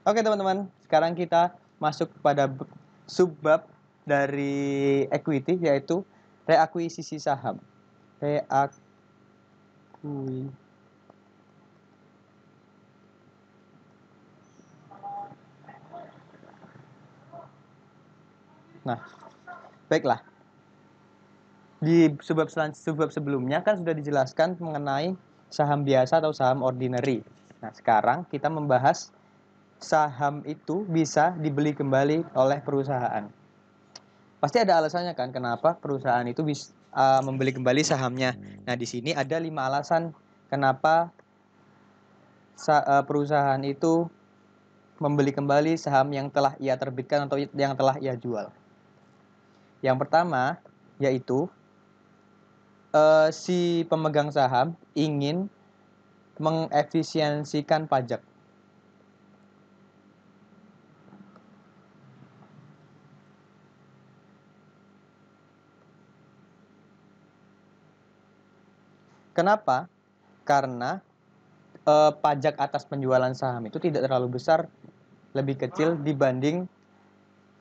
Oke teman-teman, sekarang kita masuk pada subbab dari equity, yaitu reakuisisi saham. Nah, baiklah. Di subbab sebelumnya kan sudah dijelaskan mengenai saham biasa atau saham ordinary. Nah, sekarang kita membahas saham itu bisa dibeli kembali oleh perusahaan. Pasti ada alasannya kan kenapa perusahaan itu bisa membeli kembali sahamnya. Nah, di sini ada 5 alasan kenapa perusahaan itu membeli kembali saham yang telah ia terbitkan atau yang telah ia jual. Yang pertama yaitu si pemegang saham ingin mengefisiensikan pajak. Kenapa? Karena pajak atas penjualan saham itu tidak terlalu besar, lebih kecil dibanding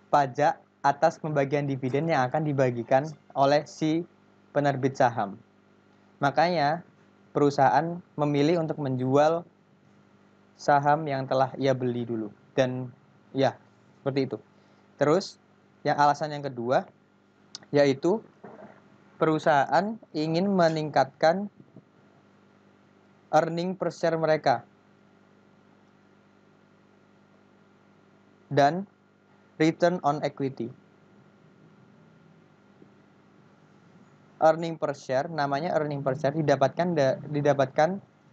pajak atas pembagian dividen yang akan dibagikan oleh si penerbit saham. Makanya perusahaan memilih untuk menjual saham yang telah ia beli dulu. Dan ya, seperti itu. Terus, alasan yang kedua yaitu perusahaan ingin meningkatkan earning per share mereka dan return on equity. Earning per share, namanya earning per share didapatkan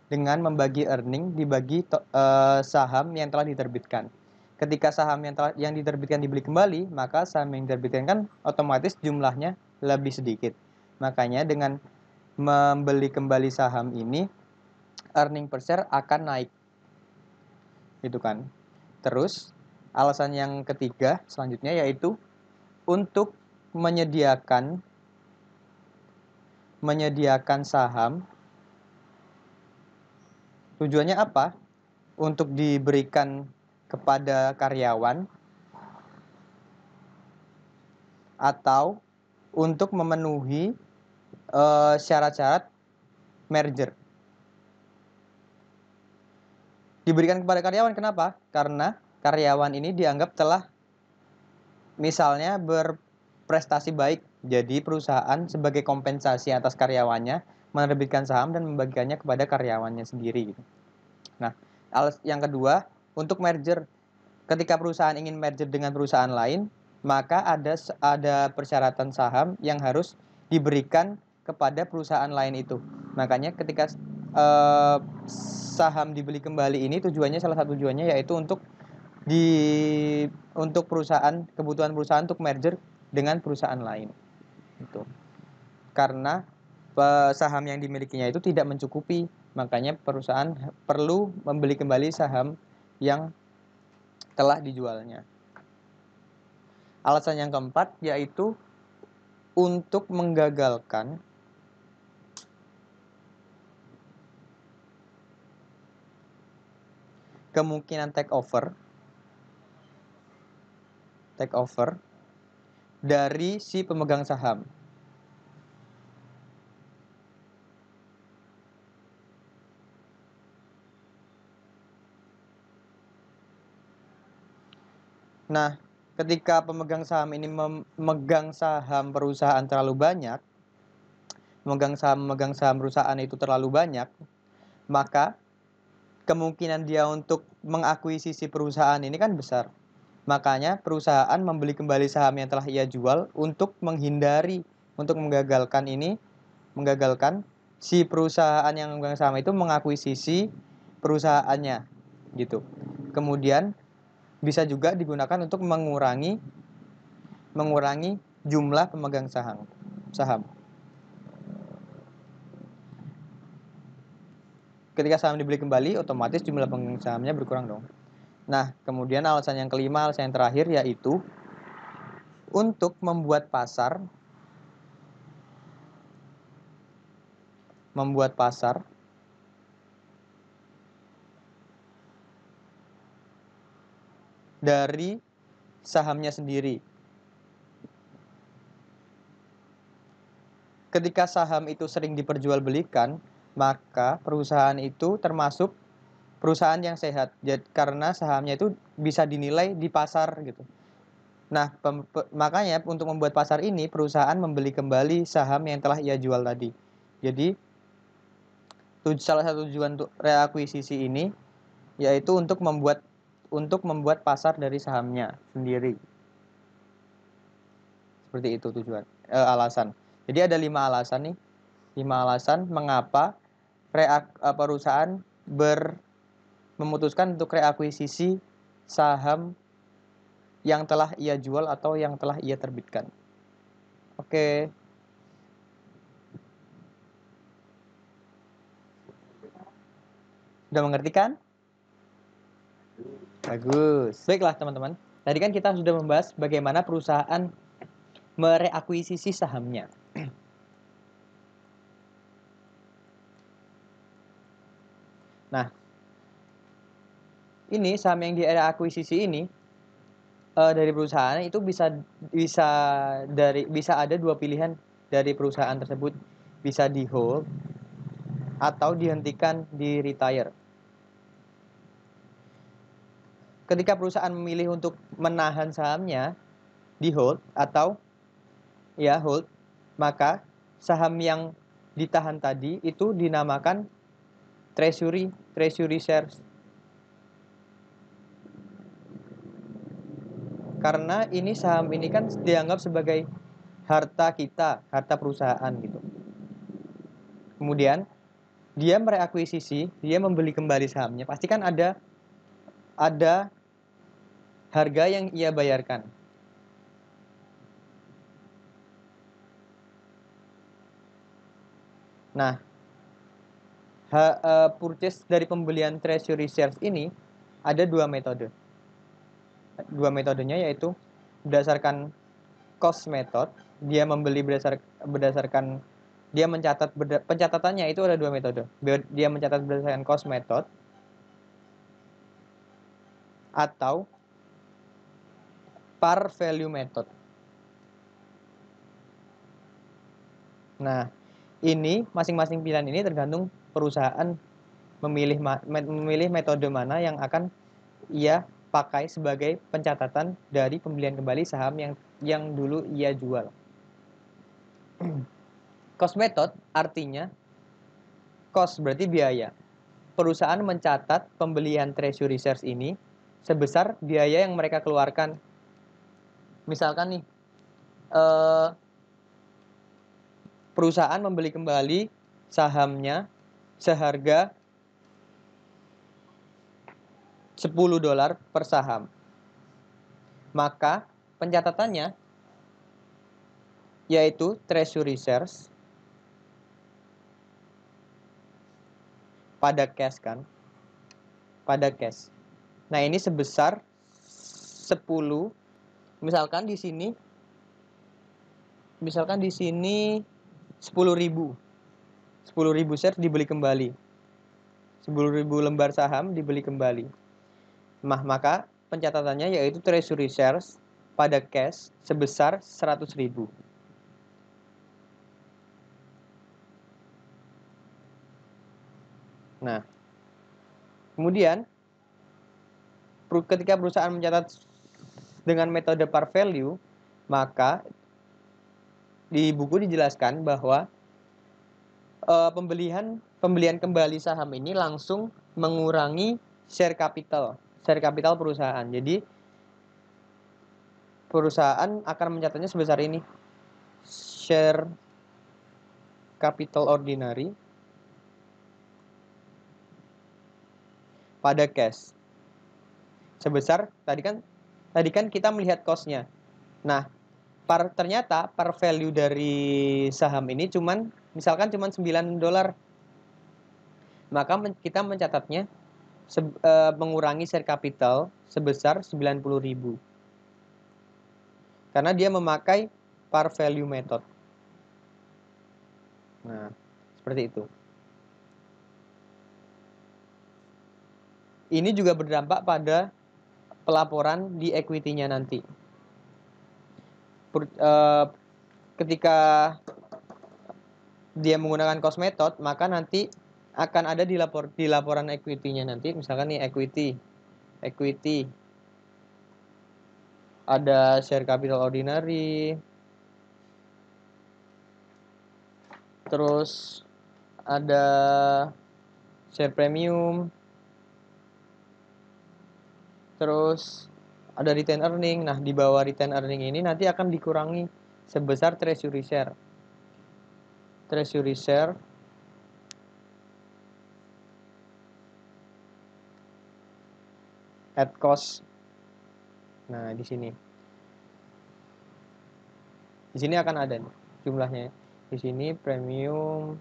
dengan membagi earning dibagi saham yang telah diterbitkan. Ketika saham yang diterbitkan dibeli kembali, maka saham yang diterbitkan kan otomatis jumlahnya lebih sedikit. Makanya dengan membeli kembali saham ini, earning per share akan naik. Gitu kan. Terus, alasan yang ketiga selanjutnya yaitu untuk menyediakan saham. Tujuannya apa? Untuk diberikan kepada karyawan atau untuk memenuhi syarat-syarat merger. Diberikan kepada karyawan kenapa? Karena karyawan ini dianggap telah misalnya berprestasi baik. Jadi perusahaan sebagai kompensasi atas karyawannya menerbitkan saham dan membagikannya kepada karyawannya sendiri. Nah, yang kedua, untuk merger. Ketika perusahaan ingin merger dengan perusahaan lain, maka ada persyaratan saham yang harus diberikan kepada perusahaan lain itu. Makanya ketika saham dibeli kembali ini salah satu tujuannya yaitu untuk kebutuhan perusahaan untuk merger dengan perusahaan lain. Itu. Karena saham yang dimilikinya itu tidak mencukupi, makanya perusahaan perlu membeli kembali saham yang telah dijualnya. Alasan yang keempat yaitu untuk menggagalkan kemungkinan take over dari si pemegang saham. Nah, ketika pemegang saham ini memegang saham perusahaan terlalu banyak, memegang saham perusahaan itu terlalu banyak, maka kemungkinan dia untuk mengakuisisi perusahaan ini kan besar. Makanya perusahaan membeli kembali saham yang telah ia jual untuk menggagalkan si perusahaan yang memegang saham itu mengakuisisi perusahaannya gitu. Kemudian bisa juga digunakan untuk mengurangi jumlah pemegang saham. Ketika saham dibeli kembali, otomatis jumlah pemegang sahamnya berkurang dong. Nah, kemudian alasan yang kelima, alasan yang terakhir yaitu untuk membuat pasar dari sahamnya sendiri. Ketika saham itu sering diperjualbelikan, maka perusahaan itu termasuk perusahaan yang sehat, karena sahamnya itu bisa dinilai di pasar gitu. Nah, makanya untuk membuat pasar ini, perusahaan membeli kembali saham yang telah ia jual tadi. Jadi, salah satu tujuan untuk reakuisisi ini yaitu untuk membuat pasar dari sahamnya sendiri. Seperti itu alasan. Jadi ada 5 alasan nih. 5 alasan mengapa perusahaan memutuskan untuk reakuisisi saham yang telah ia jual atau yang telah ia terbitkan. Oke. Sudah mengerti kan? Bagus. Baiklah teman-teman. Tadi kan kita sudah membahas bagaimana perusahaan mereakuisisi sahamnya. Nah, ini saham yang direakuisisi ini dari perusahaan itu bisa ada 2 pilihan dari perusahaan tersebut, bisa di hold atau dihentikan, di retire. Ketika perusahaan memilih untuk menahan sahamnya di hold atau hold, maka saham yang ditahan tadi itu dinamakan treasury shares. Karena ini saham ini kan dianggap sebagai harta kita, harta perusahaan gitu. Kemudian dia mereakuisisi, dia membeli kembali sahamnya, pasti kan ada harga yang ia bayarkan. Nah, purchase dari pembelian treasury shares ini ada 2 metode. 2 metodenya yaitu berdasarkan cost method, dia membeli berdasarkan dia mencatat pencatatannya itu ada 2 metode. Dia mencatat berdasarkan cost method atau par value method. Nah, ini masing-masing pilihan ini tergantung perusahaan memilih metode mana yang akan ia pakai sebagai pencatatan dari pembelian kembali saham yang dulu ia jual. Cost method artinya cost berarti biaya. Perusahaan mencatat pembelian treasury shares ini sebesar biaya yang mereka keluarkan. Misalkan nih, perusahaan membeli kembali sahamnya seharga $10 per saham. Maka pencatatannya yaitu treasury shares pada cash kan. Pada cash. Nah, ini sebesar 10. Misalkan di sini 10.000. 10.000 shares dibeli kembali. 10.000 lembar saham dibeli kembali. Maka pencatatannya yaitu treasury shares pada cash sebesar 100.000. Nah, kemudian ketika perusahaan mencatat dengan metode par value, maka di buku dijelaskan bahwa pembelian kembali saham ini langsung mengurangi share capital perusahaan. Jadi perusahaan akan mencatatnya sebesar ini, share capital ordinary pada cash sebesar tadi kan kita melihat cost-nya. Nah, ternyata par value dari saham ini misalkan cuman $9. Maka kita mencatatnya mengurangi share capital sebesar 90.000. Karena dia memakai par value method. Nah, seperti itu. Ini juga berdampak pada pelaporan di equity-nya nanti. Ketika dia menggunakan cost method, maka nanti akan ada di laporan equity-nya nanti. Misalkan nih equity ada share capital ordinary, terus ada share premium, terus ada retain earning. Nah, di bawah retain earning ini nanti akan dikurangi sebesar treasury share. Treasury share at cost. Nah, di sini. Di sini akan ada nih jumlahnya. Di sini premium,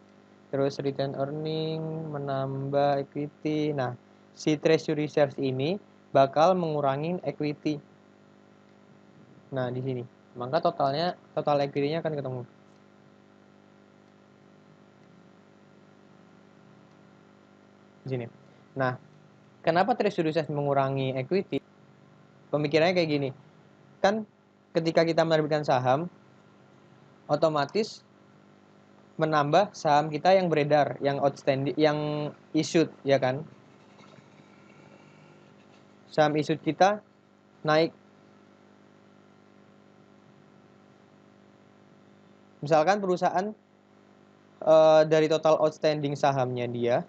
terus retain earning, menambah equity. Nah, si treasury shares ini bakal mengurangi equity. Nah, di sini. Maka total equity-nya akan ketemu. Di sini. Nah, kenapa treasury shares mengurangi equity? Pemikirannya kayak gini. Kan ketika kita menerbitkan saham, otomatis menambah saham kita yang beredar, yang outstanding, yang issued, ya kan? Saham issued kita naik. Misalkan perusahaan dari total outstanding sahamnya dia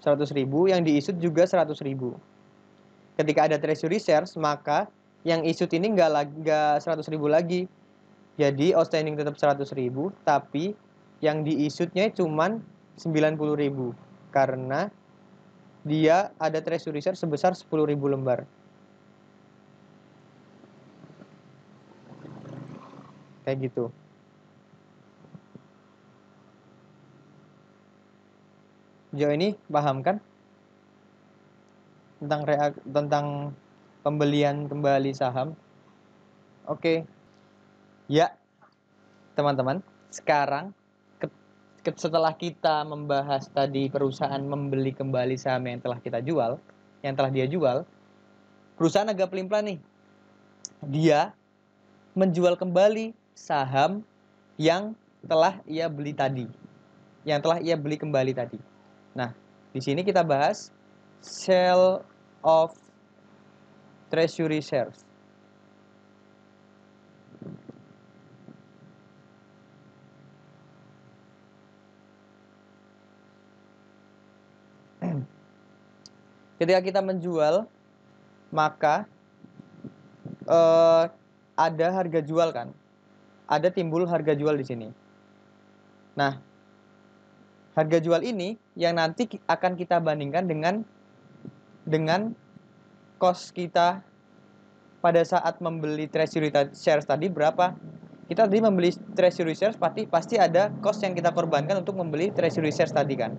100.000, yang di-issued juga 100.000. Ketika ada treasury shares, maka yang issued ini nggak 100.000 lagi. Jadi outstanding tetap 100.000, tapi yang di-issued-nya cuma 90.000 karena dia ada treasury share sebesar 10.000 lembar. Kayak gitu. Sejauh ini paham kan? Tentang pembelian kembali saham. Oke. Ya, teman-teman. Sekarang setelah kita membahas tadi perusahaan membeli kembali saham yang telah kita jual, yang telah dia jual, perusahaan agak pelin-pelan nih. Dia menjual kembali saham yang telah ia beli tadi, yang telah ia beli kembali tadi. Nah, di sini kita bahas sale of treasury shares. Ketika kita menjual, maka ada harga jual kan? Ada timbul harga jual di sini. Nah, harga jual ini yang nanti akan kita bandingkan dengan cost kita pada saat membeli treasury shares tadi berapa. Kita tadi membeli treasury shares pasti ada cost yang kita korbankan untuk membeli treasury shares tadi kan.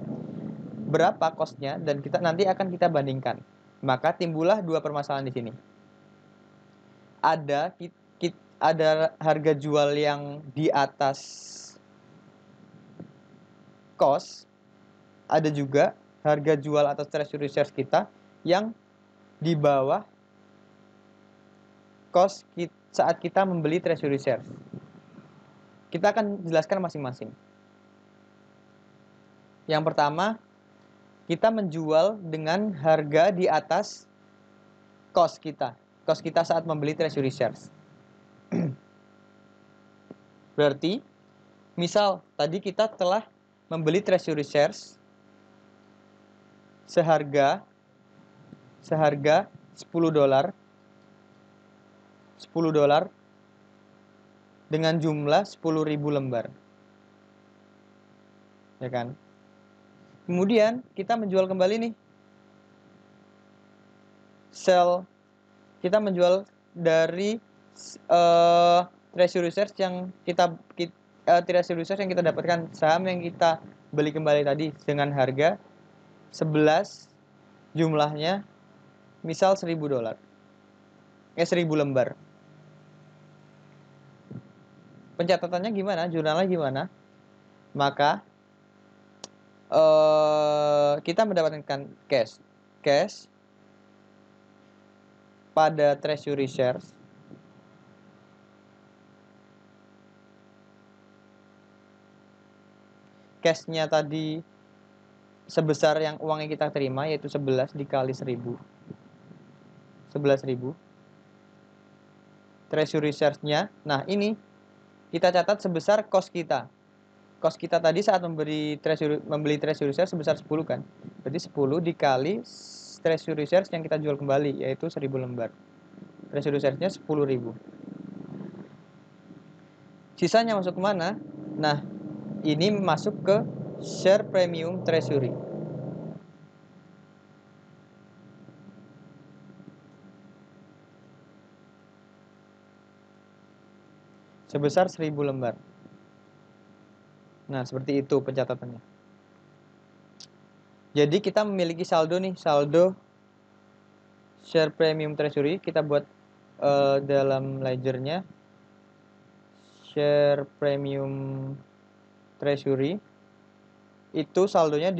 Berapa costnya, dan nanti akan kita bandingkan. Maka timbullah dua permasalahan di sini. Ada harga jual yang di atas cost, ada juga harga jual atas treasury shares kita yang di bawah cost saat kita membeli treasury shares. Kita akan jelaskan masing-masing. Yang pertama, kita menjual dengan harga di atas cost kita saat membeli treasury shares. Berarti, misal tadi kita telah membeli treasury shares seharga $10 dengan jumlah 10.000 lembar. Ya kan? Kemudian kita menjual kembali nih. Kita menjual dari treasury shares yang kita dapatkan, saham yang kita beli kembali tadi dengan harga 11, jumlahnya misal $1.000. 1.000 lembar. Pencatatannya gimana? Jurnalnya gimana? Maka kita mendapatkan cash pada treasury shares cashnya tadi sebesar yang uangnya kita terima, yaitu 11 dikali 1000, 11.000. Treasury shares-nya, nah ini kita catat sebesar cost kita. Cost kita tadi saat membeli treasury shares sebesar 10 kan. Berarti 10 dikali treasury shares yang kita jual kembali, yaitu 1000 lembar. Treasury shares-nya 10.000. Sisanya masuk kemana? Nah, ini masuk ke share premium treasury. Sebesar 1000 lembar. Nah, seperti itu pencatatannya. Jadi kita memiliki saldo nih, saldo share premium treasury. Kita buat dalam ledgernya share premium treasury. Itu saldonya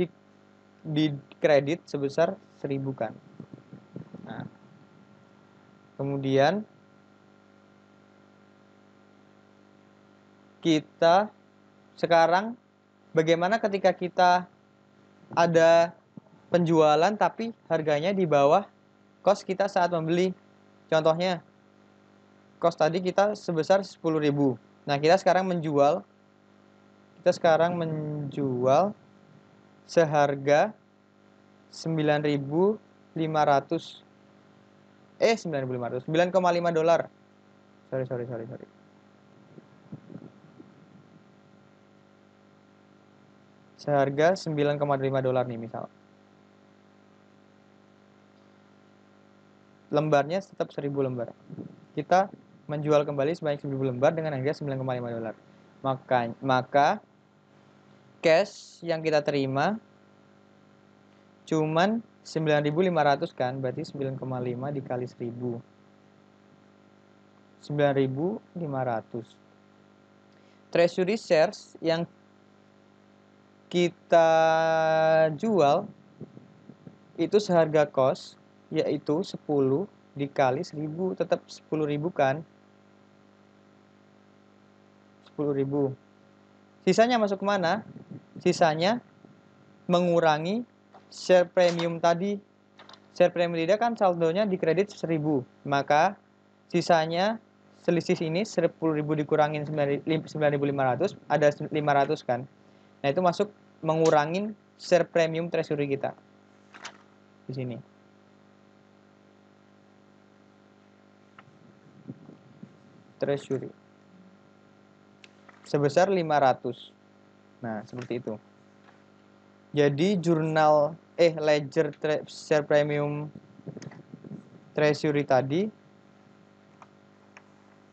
di kredit sebesar 1000 kan. Nah, kemudian kita sekarang bagaimana ketika kita ada penjualan tapi harganya di bawah cost kita saat membeli. Contohnya, cost tadi kita sebesar 10.000. Nah, kita sekarang menjual seharga 9.500 9,5 dolar. Sorry. Seharga 9,5 dolar nih misal. Lembarnya tetap 1000 lembar. Kita menjual kembali sebanyak 1000 lembar dengan harga 9,5 dolar. Maka cash yang kita terima cuman 9.500 kan, berarti 9,5 dikali 1000. 9.500. Treasury shares yang kita jual itu seharga cost, yaitu 10 dikali 1000, tetap 10.000 kan. 10.000. Sisanya masuk kemana? Sisanya mengurangi share premium tadi. Share premium tidak kan saldonya di kredit 1000. Maka sisanya selisih ini 10.000 dikurangin 9.500, ada 500 kan. Nah, itu masuk mengurangin share premium treasury kita. Di sini. Treasury. Sebesar 500. Nah, seperti itu. Jadi ledger share premium treasury tadi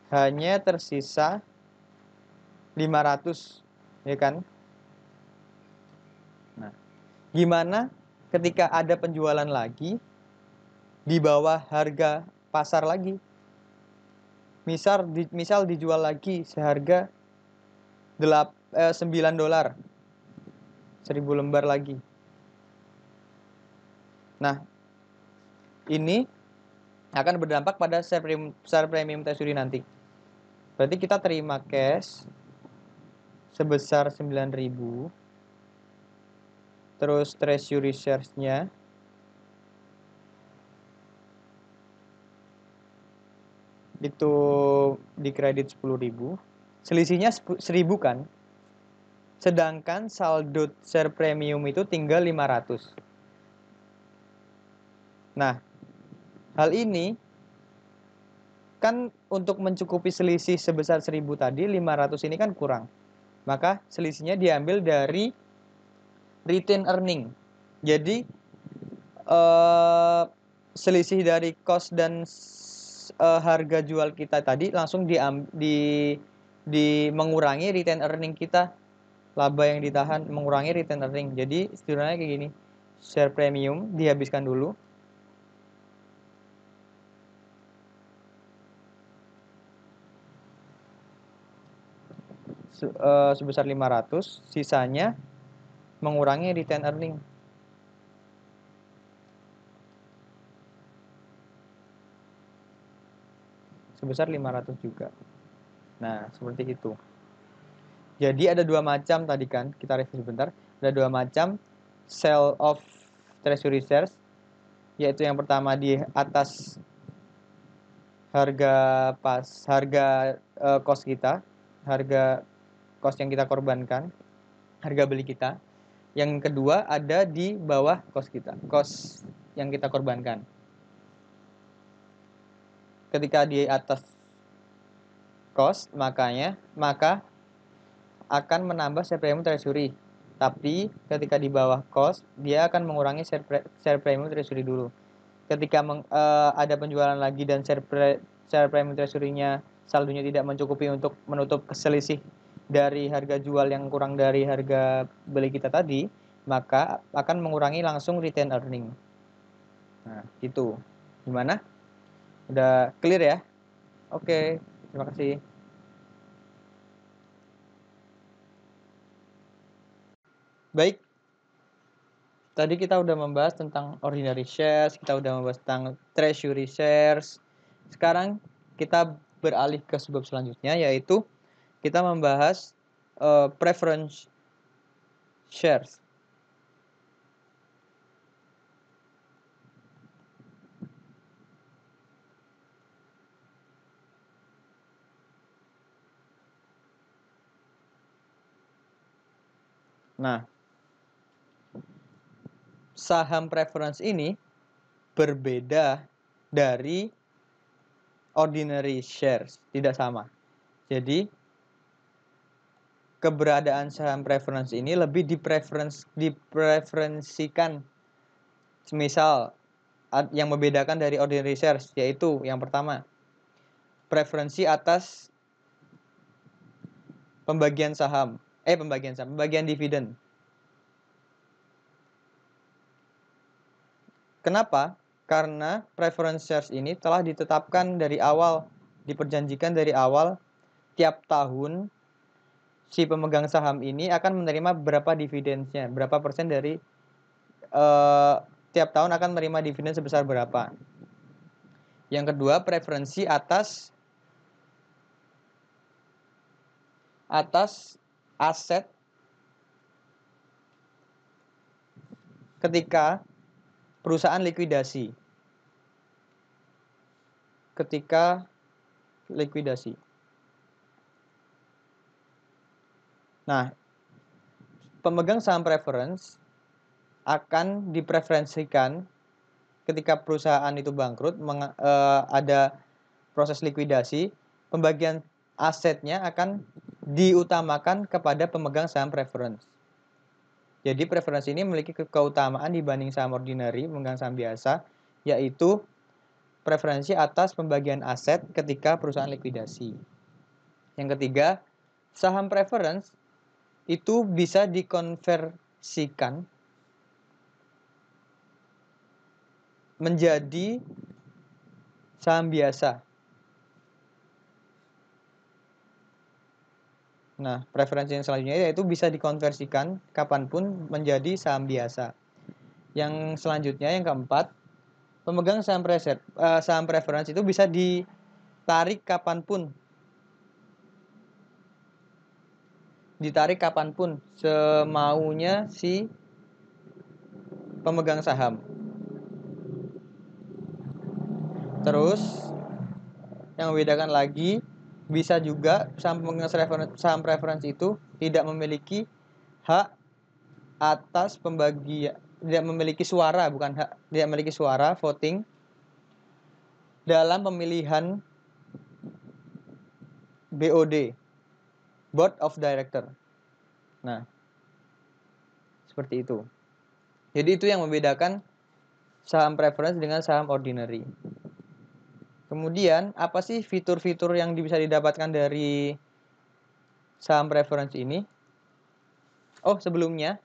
hanya tersisa 500, ya kan? Nah, gimana ketika ada penjualan lagi di bawah harga pasar lagi? Misal dijual lagi seharga 9 dolar. 1000 lembar lagi. Nah, ini akan berdampak pada share premium treasury nanti. Berarti kita terima cash sebesar 9.000. Terus treasury shares-nya itu di kredit 10.000. Selisihnya 1.000 kan. Sedangkan saldo share premium itu tinggal 500. Nah, hal ini kan untuk mencukupi selisih sebesar 1.000 tadi, 500 ini kan kurang. Maka selisihnya diambil dari retain earning. Jadi selisih dari cost dan harga jual kita tadi langsung mengurangi retain earning kita, laba yang ditahan mengurangi retain earning. Jadi istilahnya kayak gini, share premium dihabiskan dulu, sebesar 500, sisanya mengurangi retained earning. Sebesar 500 juga. Nah, seperti itu. Jadi ada dua macam tadi kan, kita review sebentar. Ada dua macam sell of treasury shares, yaitu yang pertama di atas harga cost kita, harga cost yang kita korbankan, harga beli kita. Yang kedua ada di bawah cost kita, cost yang kita korbankan. Ketika di atas cost, maka akan menambah share premium treasury. Tapi ketika di bawah cost, dia akan mengurangi share premium treasury dulu. Ketika ada penjualan lagi dan share premium treasury-nya saldonya tidak mencukupi untuk menutup selisih dari harga jual yang kurang dari harga beli kita tadi, maka akan mengurangi langsung retained earning. Nah, gitu. Gimana? Udah clear ya? Oke, terima kasih. Baik, tadi kita udah membahas tentang ordinary shares, kita udah membahas tentang treasury shares. Sekarang kita beralih ke sebab selanjutnya, yaitu kita membahas preference shares. Nah, saham preference ini berbeda dari ordinary shares, tidak sama. Jadi, keberadaan saham preference ini lebih dipreferensikan. Misal, yang membedakan dari ordinary shares, yaitu yang pertama, preferensi atas pembagian dividen. Kenapa? Karena preference shares ini telah ditetapkan dari awal, diperjanjikan dari awal, tiap tahun si pemegang saham ini akan menerima berapa dividennya, berapa persen dari tiap tahun akan menerima dividen sebesar berapa. Yang kedua, preferensi atas aset ketika perusahaan likuidasi. Nah, pemegang saham preference akan dipreferensikan ketika perusahaan itu bangkrut, ada proses likuidasi, pembagian asetnya akan diutamakan kepada pemegang saham preference. Jadi preference ini memiliki keutamaan dibanding saham ordinary, pemegang saham biasa, yaitu preferensi atas pembagian aset ketika perusahaan likuidasi. Yang ketiga, saham preference itu bisa dikonversikan menjadi saham biasa. Nah, preferensi yang selanjutnya yaitu bisa dikonversikan kapanpun menjadi saham biasa. Yang selanjutnya, yang keempat, pemegang saham preference itu bisa ditarik kapanpun. Semaunya si pemegang saham. Terus, yang membedakan lagi, bisa juga pemegang saham preference itu tidak memiliki hak atas pembagian, tidak memiliki suara voting dalam pemilihan BOD, Board of Director. Nah, seperti itu. Jadi itu yang membedakan saham preference dengan saham ordinary. Kemudian, apa sih fitur-fitur yang bisa didapatkan dari saham preference ini? Oh, sebelumnya,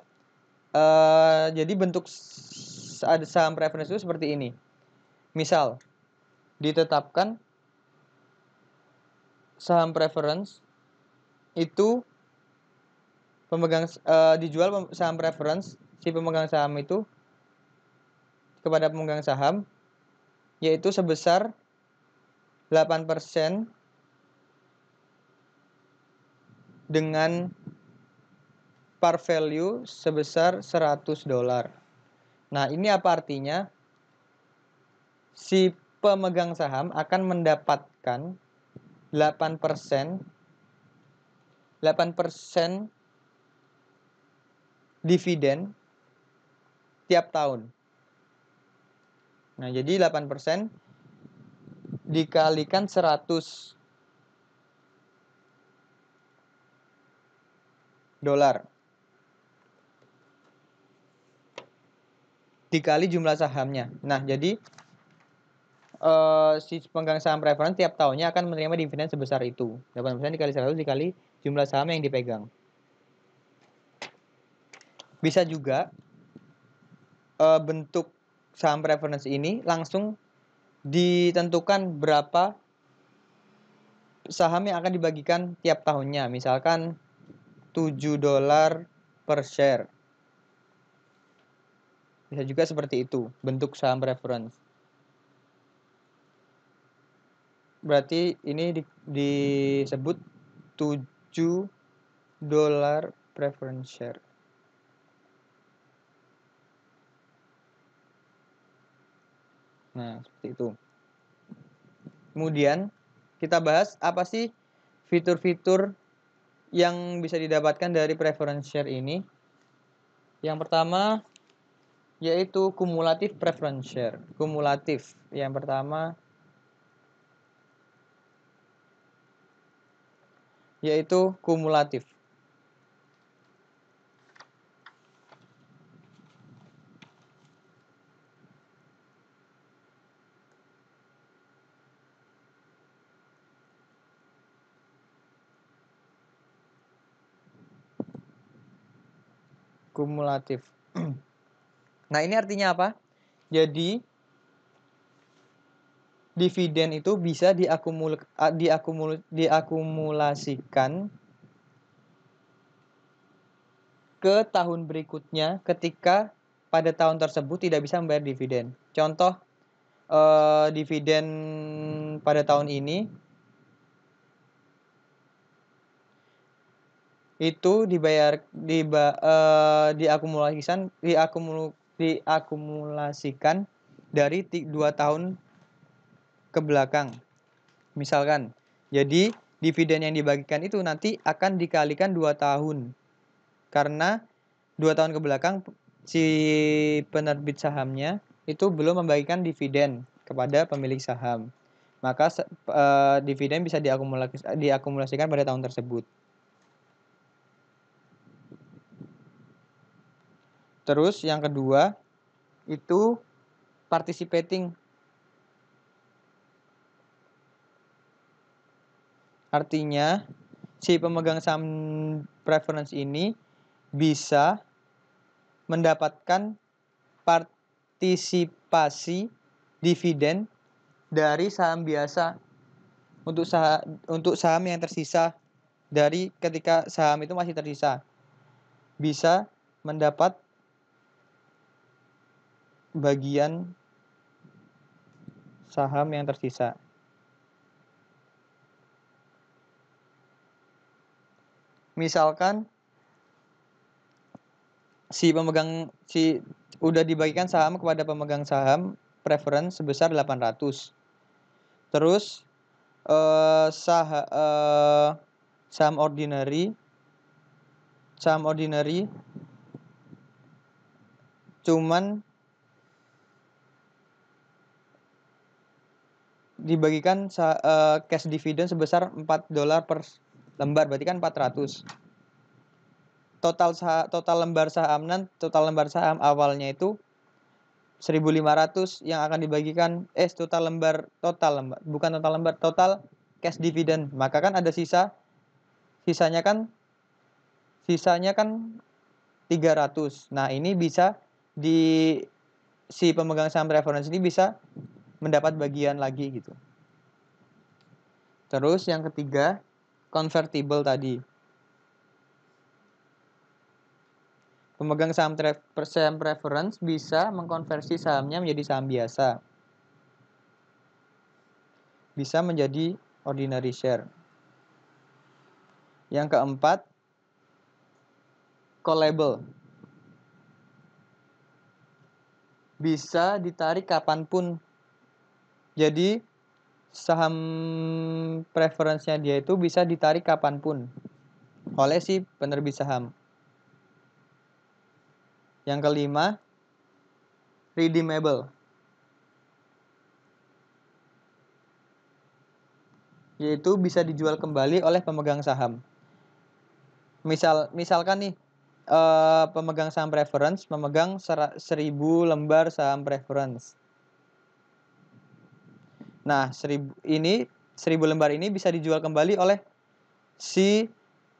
jadi bentuk saham preference itu seperti ini. Misal, ditetapkan saham preference itu dijual saham preference si pemegang saham itu kepada pemegang saham, yaitu sebesar 8% dengan par value sebesar $100. Nah, ini apa artinya? Si pemegang saham akan mendapatkan 8% dividen tiap tahun. Nah, jadi 8% dikalikan 100 dolar dikali jumlah sahamnya. Nah, jadi si pemegang saham preference tiap tahunnya akan menerima dividen sebesar itu. 8% dikali 100 dikali jumlah saham yang dipegang. Bisa juga bentuk saham preference ini langsung ditentukan berapa saham yang akan dibagikan tiap tahunnya. Misalkan $7 per share. Bisa juga seperti itu bentuk saham preference. Berarti ini disebut $7 preference share. Nah, seperti itu. Kemudian kita bahas apa sih fitur-fitur yang bisa didapatkan dari preference share ini. Yang pertama yaitu kumulatif preference share. Kumulatif. Yang pertama yaitu kumulatif. Kumulatif. Nah, ini artinya apa? Jadi dividen itu bisa diakumulasikan ke tahun berikutnya ketika pada tahun tersebut tidak bisa membayar dividen. Contoh dividen pada tahun ini itu diakumulasikan dari 2 tahun ke belakang. Misalkan, jadi dividen yang dibagikan itu nanti akan dikalikan 2 tahun. Karena 2 tahun ke belakang si penerbit sahamnya itu belum membagikan dividen kepada pemilik saham. Maka dividen bisa diakumulasikan pada tahun tersebut. Terus yang kedua itu participating. Artinya si pemegang saham preference ini bisa mendapatkan partisipasi dividen dari saham biasa untuk saham yang tersisa dari ketika saham itu masih tersisa. Bisa mendapat bagian saham yang tersisa. Misalkan udah dibagikan saham kepada pemegang saham preference sebesar 800. Terus saham ordinary cuman dibagikan cash dividend sebesar $4 per lembar, berarti kan 400. Total lembar saham awalnya itu 1.500 yang akan dibagikan total cash dividend. Maka kan ada sisanya kan 300. Nah, ini bisa si pemegang saham preference ini bisa mendapat bagian lagi gitu. Terus yang ketiga, convertible tadi. Pemegang saham preference bisa mengkonversi sahamnya menjadi saham biasa. Bisa menjadi ordinary share. Yang keempat, callable. Bisa ditarik kapanpun. Jadi saham preference-nya dia itu bisa ditarik kapanpun oleh si penerbit saham. Yang kelima, redeemable. Yaitu bisa dijual kembali oleh pemegang saham. Misalkan nih, pemegang saham preference memegang 1000 lembar saham preference. Nah, 1000 lembar ini bisa dijual kembali oleh si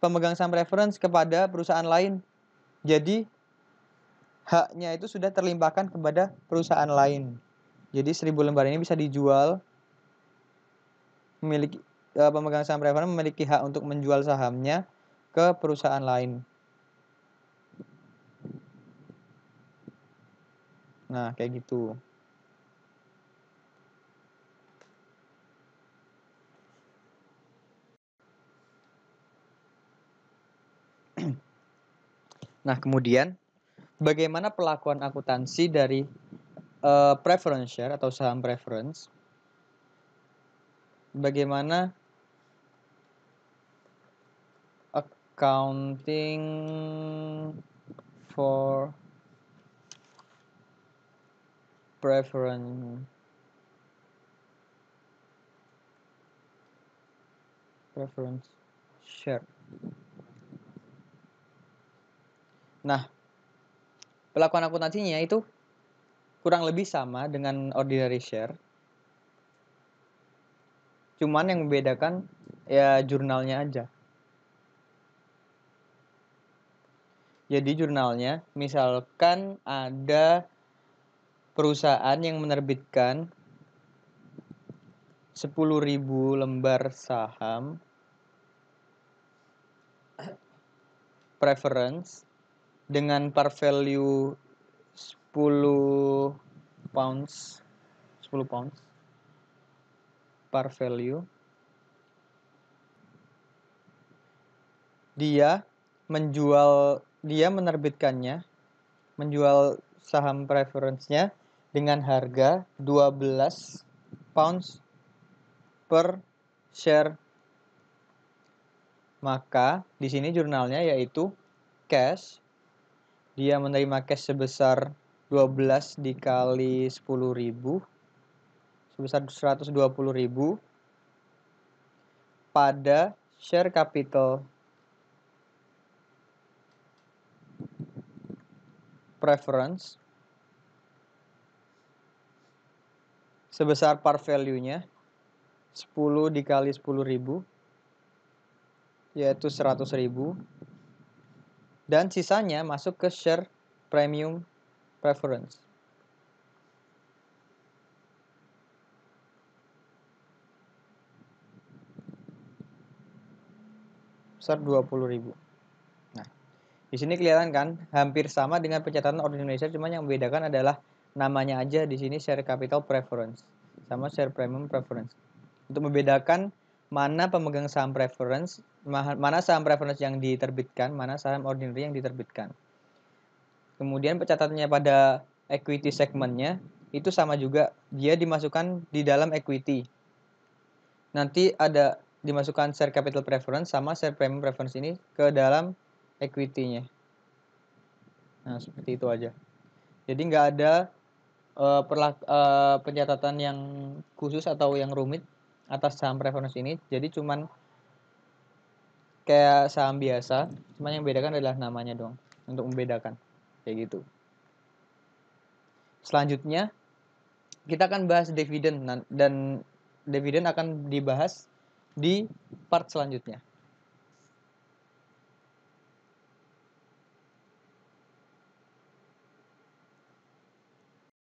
pemegang saham preference kepada perusahaan lain. Jadi haknya itu sudah terlimpahkan kepada perusahaan lain. Jadi 1000 lembar ini bisa dijual. Pemegang saham preference memiliki hak untuk menjual sahamnya ke perusahaan lain. Nah, kayak gitu. Nah, kemudian bagaimana pelakuan akuntansi dari preference share atau saham preference? Bagaimana accounting for preference share. Nah, pelakuan akuntansinya itu kurang lebih sama dengan ordinary share. Cuman yang membedakan ya jurnalnya aja. Jadi jurnalnya, misalkan ada perusahaan yang menerbitkan 10.000 lembar saham preference dengan par value 10 pounds par value. Dia menerbitkannya, menjual saham preference-nya dengan harga 12 pounds per share. Maka di sini jurnalnya yaitu cash. Dia menerima cash sebesar 12 dikali 10.000 sebesar 120.000 pada share capital preference sebesar par value-nya 10 dikali 10.000 yaitu 100.000 dan sisanya masuk ke share premium preference. Besar 20.000. Nah, di sini kelihatan kan hampir sama dengan pencatatan ordinary share, cuma yang membedakan adalah namanya aja. Di sini share capital preference sama share premium preference. Untuk membedakan mana pemegang saham preference, mana saham preference yang diterbitkan, mana saham ordinary yang diterbitkan. Kemudian pencatatannya pada equity segmentnya itu sama juga, dia dimasukkan di dalam equity. Nanti ada dimasukkan share capital preference sama share premium preference ini ke dalam equity-nya. Nah, seperti itu aja. Jadi nggak ada pencatatan yang khusus atau yang rumit atas saham preference ini. Jadi cuman kayak saham biasa, cuman yang membedakan adalah namanya doang untuk membedakan. Kayak gitu. Selanjutnya kita akan bahas dividen dan dividen akan dibahas di part selanjutnya.